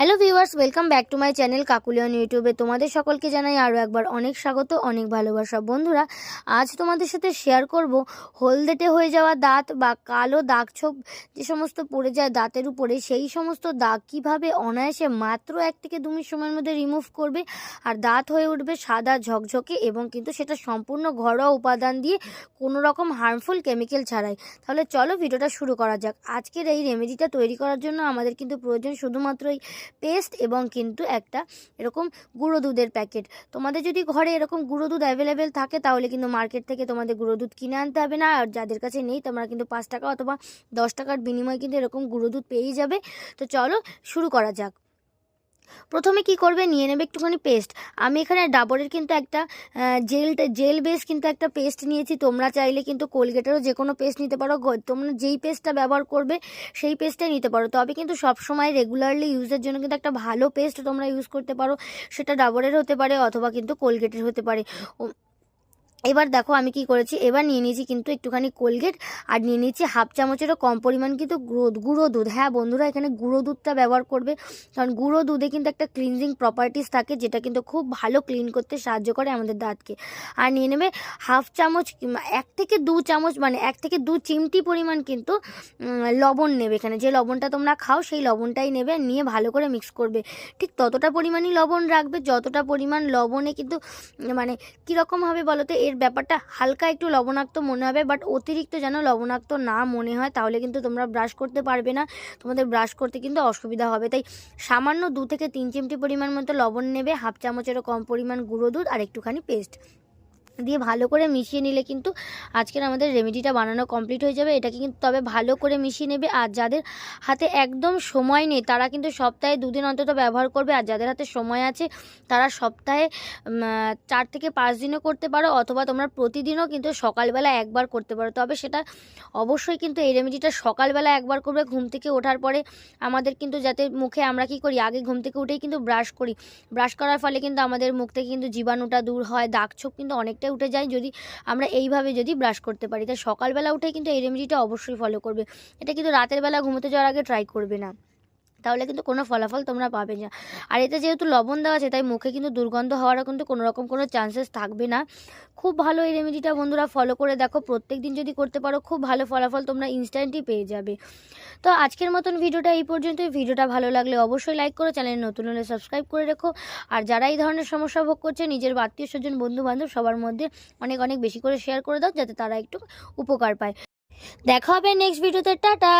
Hello viewers, welcome back to my channel কাকুলিয়ন ইউটিউবে। তোমাদের সকলকে জানাই আরও একবার অনেক স্বাগত, অনেক ভালোবাসা। বন্ধুরা, আজ তোমাদের সাথে শেয়ার করব হলদেটে হয়ে যাওয়া দাঁত বা কালো দাগ ছোপ যে সমস্ত পড়ে যায় দাঁতের উপরে, সেই সমস্ত দাগ কীভাবে অনায়াসে মাত্র 1 থেকে 2 মিনিট সময়ের মধ্যে রিমুভ করবে আর দাঁত হয়ে উঠবে সাদা ঝকঝকে, এবং কিন্তু সেটা সম্পূর্ণ ঘরোয়া উপাদান দিয়ে, কোনো রকম হার্মফুল কেমিক্যাল ছাড়াই। তাহলে চলো ভিডিওটা শুরু করা যাক। আজকের এই রেমেডিটা তৈরি করার জন্য আমাদের কিন্তু প্রয়োজন শুধুমাত্রই পেস্ট এবং কিন্তু একটা এরকম গুঁড়ো দুধের প্যাকেট। তোমাদের যদি ঘরে এরকম গুঁড়ো দুধ অ্যাভেলেবেল থাকে তাহলে কিন্তু মার্কেট থেকে তোমাদের গুঁড়ো দুধ কিনে আনতে হবে না, আর যাদের কাছে নেই তোমরা কিন্তু 5 টাকা অথবা 10 টাকার বিনিময়ে কিন্তু এরকম গুঁড়ো দুধ পেয়েই যাবে। তো চলো শুরু করা যাক। প্রথমে কি করবে, নিয়ে নেবে একটুখানি পেস্ট। আমি এখানে ডাবরের কিন্তু একটা জেল বেস কিন্তু একটা পেস্ট নিয়েছি। তোমরা চাইলে কিন্তু কোলগেটেরও যে কোনো পেস্ট নিতে পারো, তোমরা যেই পেস্টটা ব্যবহার করবে সেই পেস্টটাই নিতে পারো। তবে কিন্তু সবসময় রেগুলারলি ইউজের জন্য কিন্তু একটা ভালো পেস্ট তোমরা ইউজ করতে পারো, সেটা ডাবরের হতে পারে অথবা কিন্তু কোলগেটের হতে পারে। এবার দেখো আমি কি করেছি, এবার নিয়ে নিয়েছি কিন্তু একটুখানি কোলগেট, আর নিয়ে নিয়েছি হাফ চামচেরও কম পরিমাণ কিন্তু গুঁড়ো দুধ। হ্যাঁ বন্ধুরা, এখানে গুঁড়ো দুধটা ব্যবহার করবে, কারণ গুঁড়ো দুধে কিন্তু একটা ক্লিনজিং প্রপার্টিস থাকে যেটা কিন্তু খুব ভালো ক্লিন করতে সাহায্য করে আমাদের দাঁতকে। আর নিয়ে নেবে হাফ চামচ, 1 থেকে 2 চামচ, মানে 1 থেকে 2 চিমটি পরিমাণ কিন্তু লবণ নেবে। এখানে যে লবণটা তোমরা খাও সেই লবণটাই নেবে, নিয়ে ভালো করে মিক্স করবে। ঠিক ততটা পরিমাণই লবণ রাখবে যতটা পরিমাণ লবণে কিন্তু মানে কীরকম হবে বলো তো, এর ব্যাপারটা হালকা একটু লবণাক্ত মনে হবে, বাট অতিরিক্ত যেন লবণাক্ত না মনে হয়, তাহলে কিন্তু তোমরা ব্রাশ করতে পারবে না, তোমাদের ব্রাশ করতে কিন্তু অসুবিধা হবে। তাই সামান্য 2 থেকে 3 চিমটি পরিমাণ মতো লবণ নেবে, হাফ চামচেরও কম পরিমাণ গুঁড়ো দুধ আর একটুখানি পেস্ট দিয়ে ভালো করে মিশিয়ে নিলে কিন্তু আজকের আমাদের রেমেডিটা বানানো কমপ্লিট হয়ে যাবে। এটাকে কিন্তু তবে ভালো করে মিশিয়ে নেবে। আর যাদের হাতে একদম সময় নেই তারা কিন্তু সপ্তাহে 2 দিন অন্তত ব্যবহার করবে, আর যাদের হাতে সময় আছে তারা সপ্তাহে 4 থেকে 5 দিনও করতে পারো, অথবা তোমরা প্রতিদিনও কিন্তু সকালবেলা একবার করতে পারো। তবে সেটা অবশ্যই কিন্তু এই রেমেডিটা সকালবেলা একবার করবে ঘুম থেকে ওঠার পরে। আমাদের কিন্তু যাতে মুখে আমরা কি করি, আগে ঘুম থেকে উঠেই কিন্তু ব্রাশ করি, ব্রাশ করার ফলে কিন্তু আমাদের মুখ থেকে কিন্তু জীবাণুটা দূর হয়, দাগ ছোপ কিন্তু অনেকটাই উঠে যায় যদি আমরা এইভাবে যদি ব্রাশ করতে পারি। তাই সকালবেলা উঠে কিন্তু এই রেমেডিটা অবশ্যই ফলো করবে। এটা কিন্তু রাতের বেলা ঘুমোতে যাওয়ার আগে ট্রাই করবে না, তাহলে কিন্তু কোনো ফলাফল তোমরা পাবে না। আর এতে যেহেতু লবণ দেওয়া আছে তাই মুখে কিন্তু দুর্গন্ধ হওয়ারও কিন্তু কোনো রকম কোনো চান্সেস থাকবে না। খুব ভালো এই রেমেডিটা বন্ধুরা, ফলো করে দেখো। প্রত্যেক দিন যদি করতে পারো খুব ভালো ফলাফল তোমরা ইনস্ট্যান্টই পেয়ে যাবে। তো আজকের মতন ভিডিওটা এই পর্যন্তই। ভিডিওটা ভালো লাগলে অবশ্যই লাইক করো, চ্যানেল নতুন হলে সাবস্ক্রাইব করে রেখো। আর যারা এই ধরনের সমস্যা ভোগ করছে নিজের আত্মীয় স্বজন বন্ধু বান্ধব সবার মধ্যে অনেক অনেক বেশি করে শেয়ার করে দাও, যাতে তারা একটু উপকার পায়। দেখা হবে নেক্সট ভিডিওতে। টাটা।